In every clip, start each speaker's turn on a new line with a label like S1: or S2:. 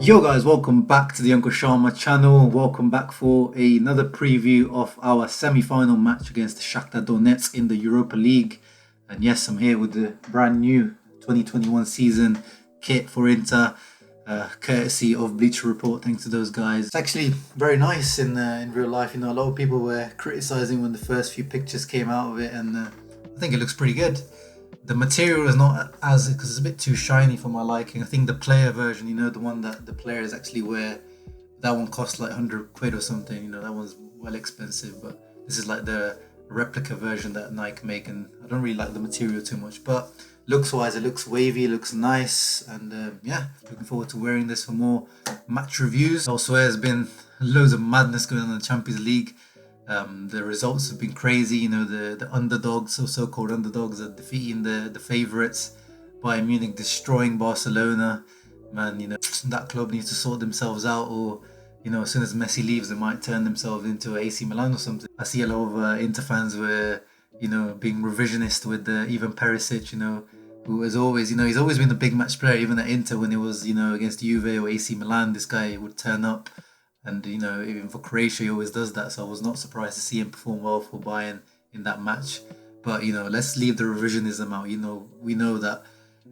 S1: Yo guys, welcome back to the Uncle Sharma channel. Welcome back for another preview of our semi-final match against Shakhtar Donetsk in the Europa League. And yes, I'm here with the brand new 2021 season kit for Inter, courtesy of Bleacher Report. Thanks to those guys. It's actually very nice in real life. You know, a lot of people were criticizing when the first few pictures came out of it, and I think it looks pretty good. The material is not as, because it's a bit too shiny for my liking. I think the player version, you know, the one that the players actually wear, that one costs like 100 quid or something. You know, that one's well expensive, but this is like the replica version that Nike make, and I don't really like the material too much. But looks wise, it looks wavy, it looks nice, and yeah, looking forward to wearing this for more match reviews. Elsewhere, there's been loads of madness going on in the Champions League. The results have been crazy. You know, the underdogs, or so-called underdogs, are defeating the favourites. Bayern Munich destroying Barcelona. Man, you know, that club needs to sort themselves out, or you know, as soon as Messi leaves, they might turn themselves into AC Milan or something. I see a lot of Inter fans were, you know, being revisionist with even Perisic, you know, who has always, you know, he's always been a big match player. Even at Inter, when it was, you know, against Juve or AC Milan, this guy would turn up. And, you know, even for Croatia, he always does that. So I was not surprised to see him perform well for Bayern in that match. But, you know, let's leave the revisionism out. You know, we know that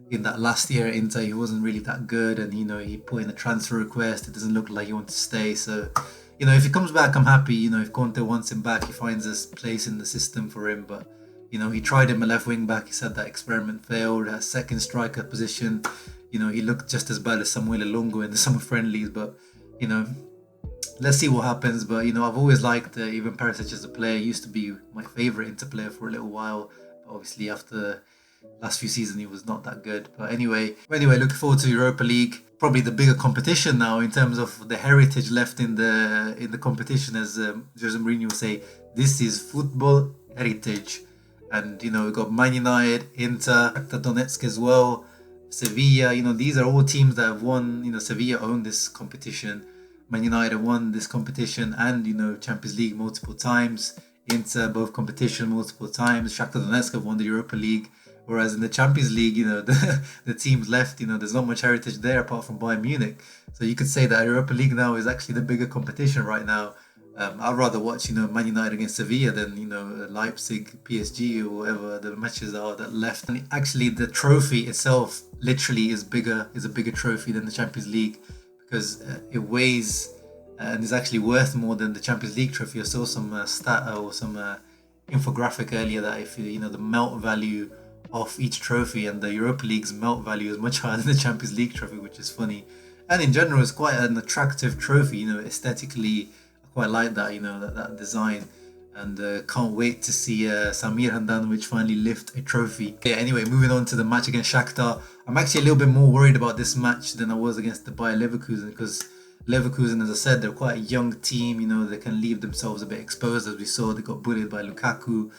S1: in that last year at Inter, he wasn't really that good. And, you know, he put in a transfer request. It doesn't look like he wanted to stay. So, you know, if he comes back, I'm happy. You know, if Conte wants him back, he finds his place in the system for him. But, you know, he tried him a left wing back. He said that experiment failed. A second striker position, you know, he looked just as bad as Samuel Elongo in the summer friendlies. But, you know, let's see what happens. But you know, I've always liked even Perisic as a player. He used to be my favourite Inter player for a little while, but obviously after the last few seasons he was not that good. But anyway, looking forward to Europa League, probably the bigger competition now in terms of the heritage left in the competition. As Jose Mourinho would say, this is football heritage. And you know, we've got Man United, Inter, Shaktar Donetsk as well, Sevilla. You know, these are all teams that have won. You know, Sevilla owned this competition. Man United won this competition and, you know, Champions League multiple times. Inter, both competition multiple times. Shakhtar Donetsk have won the Europa League. Whereas in the Champions League, you know, the teams left, you know, there's not much heritage there apart from Bayern Munich. So you could say that Europa League now is actually the bigger competition right now. I'd rather watch, you know, Man United against Sevilla than, you know, Leipzig, PSG, or whatever the matches are that left. And actually, the trophy itself literally is a bigger trophy than the Champions League, because it weighs and is actually worth more than the Champions League trophy. I saw some stat or some infographic earlier that if you know the melt value of each trophy, and the Europa League's melt value is much higher than the Champions League trophy, which is funny. And in general, it's quite an attractive trophy. You know, aesthetically, I quite like that. You know, that design. And can't wait to see Samir Handanovic finally lift a trophy. Yeah, anyway, moving on to the match against Shakhtar. I'm actually a little bit more worried about this match than I was against the Bayer Leverkusen, because Leverkusen, as I said, they're quite a young team. You know, they can leave themselves a bit exposed, as we saw. They got bullied by Lukaku.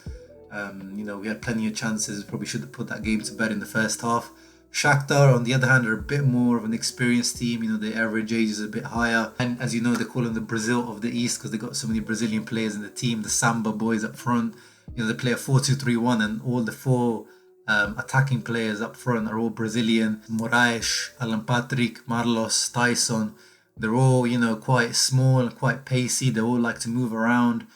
S1: You know, we had plenty of chances. Probably should have put that game to bed in the first half. Shakhtar, on the other hand, are a bit more of an experienced team. You know, the average age is a bit higher. And as you know, they call them the Brazil of the East because they got so many Brazilian players in the team. The Samba boys up front. You know, they play a 4-2-3-1, and all the four attacking players up front are all Brazilian. Moraes, Alan Patrick, Marlos, Tyson. They're all, you know, quite small and quite pacey. They all like to move around.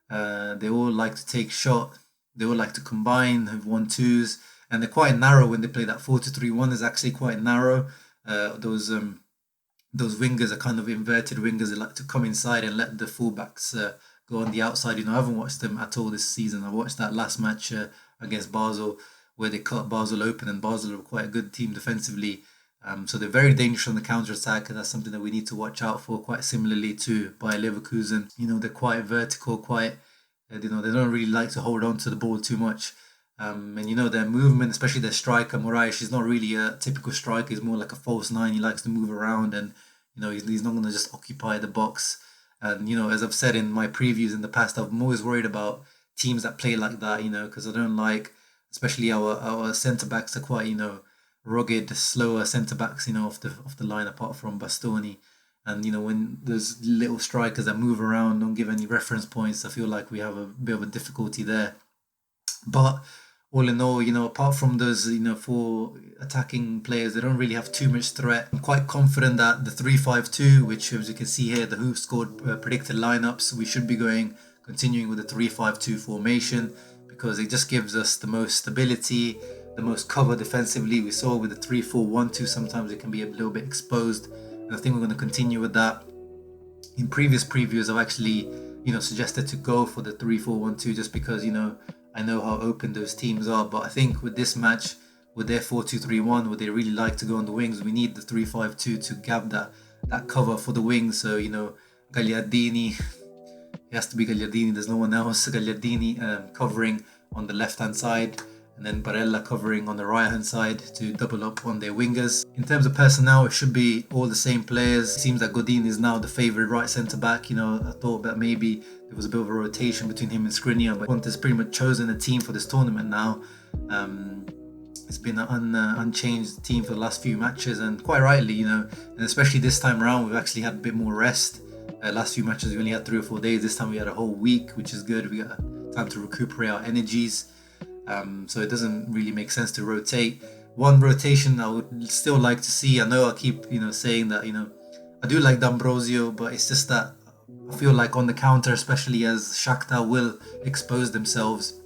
S1: They all like to take shot. They all like to combine, have 1-2s. And they're quite narrow when they play. That 4-2-3-1 is actually quite narrow. Those wingers are kind of inverted wingers. They like to come inside and let the fullbacks go on the outside. You know, I haven't watched them at all this season. I watched that last match against Basel, where they cut Basel open, and Basel are quite a good team defensively. So they're very dangerous on the counter-attack, and that's something that we need to watch out for, quite similarly to Bayer Leverkusen. You know, they're quite vertical, you know, they don't really like to hold on to the ball too much. And you know, their movement, especially their striker Moraes, he's not really a typical striker. He's more like a false nine. He likes to move around, and you know, he's not going to just occupy the box. And you know, as I've said in my previews in the past, I'm always worried about teams that play like that. You know, because I don't like, especially our centre backs are quite, you know, rugged, slower centre backs. You know, off the line, apart from Bastoni. And you know, when there's little strikers that move around, don't give any reference points, I feel like we have a bit of a difficulty there. But all in all, apart from those, four attacking players, they don't really have too much threat. I'm quite confident that the 3-5-2, which as you can see here, the Who scored predicted lineups, we should be continuing with the 3-5-2 formation, because it just gives us the most stability, the most cover defensively. We saw with the 3-4-1-2, sometimes it can be a little bit exposed. And I think we're going to continue with that. In previous previews, I've actually, suggested to go for the 3-4-1-2 just because, I know how open those teams are. But I think with this match, with their 4-2-3-1, where they really like to go on the wings, we need the 3-5-2 to gap that cover for the wings. So, Gagliardini, it has to be Gagliardini, there's no one else. Gagliardini covering on the left-hand side, and then Barella covering on the right-hand side to double up on their wingers. In terms of personnel, it should be all the same players. It seems that Godin is now the favourite right centre-back. I thought that maybe there was a bit of a rotation between him and Skriniar, but Conte's pretty much chosen a team for this tournament now. It's been an unchanged team for the last few matches, and quite rightly, and especially this time around, we've actually had a bit more rest. Last few matches, we only had 3 or 4 days. This time we had a whole week, which is good. We got time to recuperate our energies. So it doesn't really make sense to rotate. One rotation I would still like to see. I know I keep, saying that, I do like D'Ambrosio, but it's just that I feel like on the counter, especially as Shakhtar will expose themselves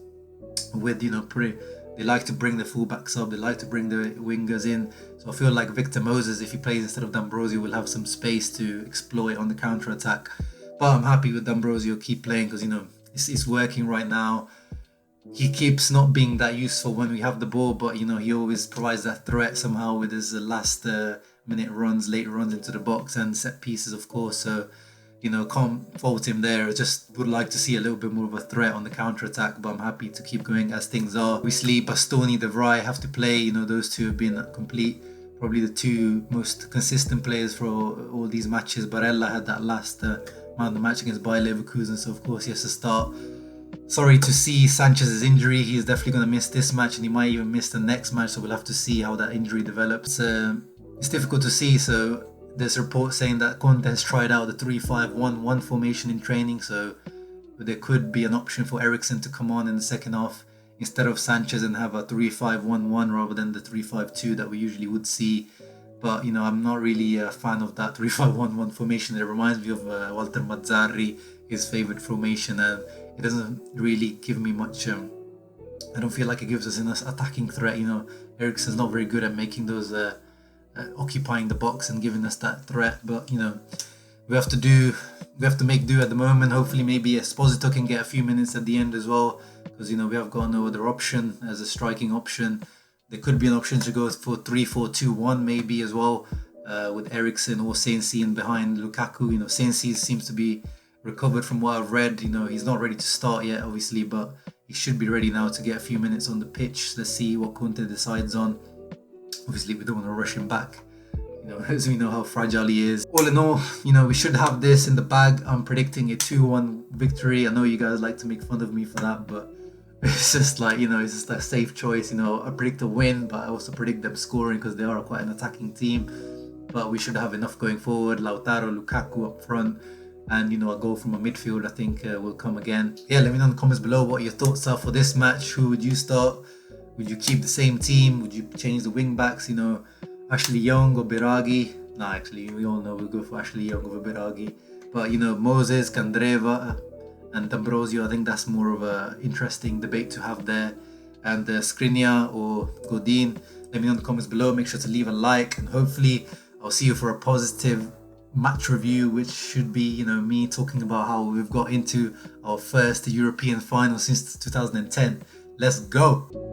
S1: with, they like to bring the fullbacks up, they like to bring the wingers in. So I feel like Victor Moses, if he plays instead of D'Ambrosio, will have some space to exploit on the counter attack. But I'm happy with D'Ambrosio keep playing because, it's working right now. He keeps not being that useful when we have the ball, but he always provides that threat somehow with his last minute runs, late runs into the box and set pieces, of course. So, can't fault him there. I just would like to see a little bit more of a threat on the counter attack, but I'm happy to keep going as things are. Obviously, Bastoni, De Vrij have to play. Those two have been probably the two most consistent players for all these matches. Barella had that last man of the match against Bayer Leverkusen, so of course he has to start. Sorry to see Sanchez's injury. He's definitely going to miss this match, and he might even miss the next match, so we'll have to see how that injury develops. It's difficult to see, so there's reports saying that Conte has tried out the 3-5-1-1 formation in training, so there could be an option for Eriksen to come on in the second half instead of Sanchez and have a 3-5-1-1 rather than the 3-5-2 that we usually would see. But, I'm not really a fan of that 3-5-1-1 formation. It reminds me of Walter Mazzarri, his favourite formation, and it doesn't really give me much. I don't feel like it gives us enough attacking threat. Eriksen's not very good at making those occupying the box and giving us that threat. But we have to make do at the moment. Hopefully, maybe Esposito can get a few minutes at the end as well, because we have got no other option as a striking option. There could be an option to go for 3-4-2-1 maybe as well, with Eriksen or Sensi in behind Lukaku. Sensi seems to be recovered from what I've read. He's not ready to start yet, obviously, but he should be ready now to get a few minutes on the pitch. Let's see what Conte decides on. Obviously, we don't want to rush him back, as we know how fragile he is. All in all, we should have this in the bag. I'm predicting a 2-1 victory. I know you guys like to make fun of me for that, but it's just like, it's just a safe choice. I predict a win, but I also predict them scoring because they are quite an attacking team. But we should have enough going forward. Lautaro, Lukaku up front, and a goal from a midfield I think will come again. Yeah, let me know in the comments below what your thoughts are for this match. Who would you start? Would you keep the same team? Would you change the wing backs? Ashley Young or Biragi? Nah, actually, we all know we'll go for Ashley Young over Biragi. But Moses, Candreva, and D'Ambrosio, I think that's more of a interesting debate to have there. And Skriniar or Godin, let me know in the comments below. Make sure to leave a like, and hopefully I'll see you for a positive match review, which should be me talking about how we've got into our first European final since 2010. Let's go.